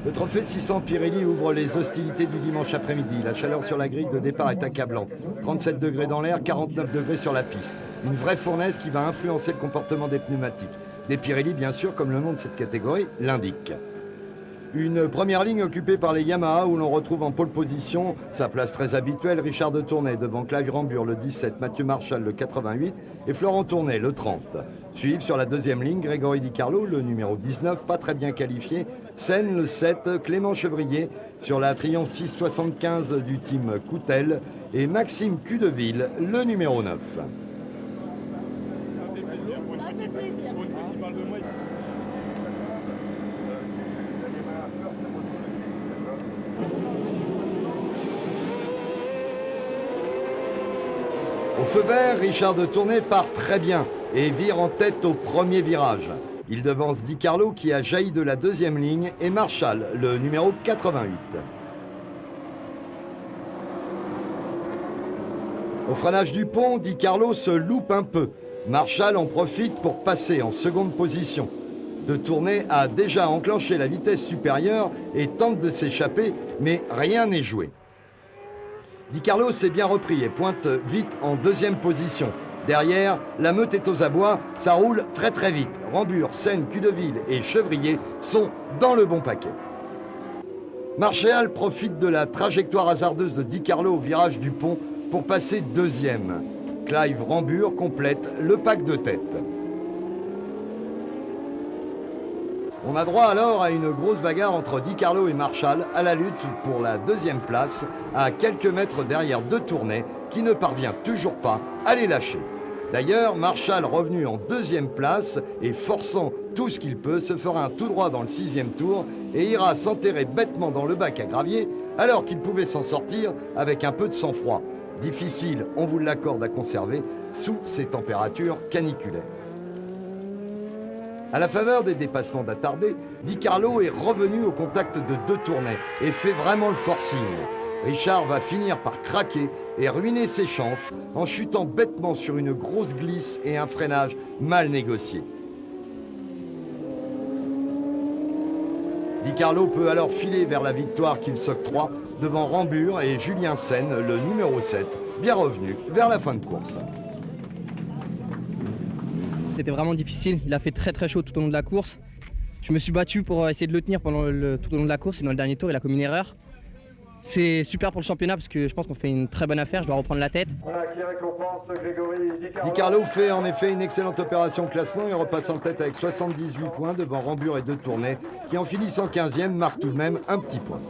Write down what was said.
Le trophée 600 Pirelli ouvre les hostilités du dimanche après-midi. La chaleur sur la grille de départ est accablante. 37 degrés dans l'air, 49 degrés sur la piste. Une vraie fournaise qui va influencer le comportement des pneumatiques. Des Pirelli, bien sûr, comme le nom de cette catégorie l'indique. Une première ligne occupée par les Yamaha où l'on retrouve en pole position sa place très habituelle, Richard de Tournai devant Clive Rambure le 17, Mathieu Marchal le 88 et Florent Tournai le 30. Suivent sur la deuxième ligne Grégory Di Carlo, le numéro 19, pas très bien qualifié, Sen le 7, Clément Chevrier sur la Triomphe 675 du team Coutel et Maxime Cudeville, le numéro 9. Au feu vert, Richard de Tournai part très bien et vire en tête au premier virage. Il devance Di Carlo qui a jailli de la deuxième ligne et Marchal, le numéro 88. Au freinage du pont, Di Carlo se loupe un peu. Marchal en profite pour passer en seconde position. De Tournai a déjà enclenché la vitesse supérieure et tente de s'échapper, mais rien n'est joué. Di Carlo s'est bien repris et pointe vite en deuxième position. Derrière, la meute est aux abois, ça roule très très vite. Rambure, Sen, Cudeville et Chevrier sont dans le bon paquet. Marchal profite de la trajectoire hasardeuse de Di Carlo au virage du pont pour passer deuxième. Clive Rambure complète le pack de tête. On a droit alors à une grosse bagarre entre Di Carlo et Marchal à la lutte pour la deuxième place, à quelques mètres derrière De Tournai, qui ne parvient toujours pas à les lâcher. D'ailleurs, Marchal, revenu en deuxième place et forçant tout ce qu'il peut, se fera un tout droit dans le 6e tour et ira s'enterrer bêtement dans le bac à gravier, alors qu'il pouvait s'en sortir avec un peu de sang-froid. Difficile, on vous l'accorde, à conserver sous ces températures caniculaires. À la faveur des dépassements d'attardés, Di Carlo est revenu au contact de De Tournai et fait vraiment le forcing. Richard va finir par craquer et ruiner ses chances en chutant bêtement sur une grosse glisse et un freinage mal négocié. Di Carlo peut alors filer vers la victoire qu'il s'octroie devant Rambure et Julien Sen, le numéro 7, bien revenu vers la fin de course. C'était vraiment difficile, il a fait très chaud tout au long de la course. Je me suis battu pour essayer de le tenir pendant tout au long de la course et dans le dernier tour il a commis une erreur. C'est super pour le championnat parce que je pense qu'on fait une très bonne affaire, je dois reprendre la tête. Voilà, qui récompense Grégory Di Carlo fait en effet une excellente opération au classement et repasse en tête avec 78 points devant Rambure et De Tournai qui en finissant 15e marquent tout de même un petit point.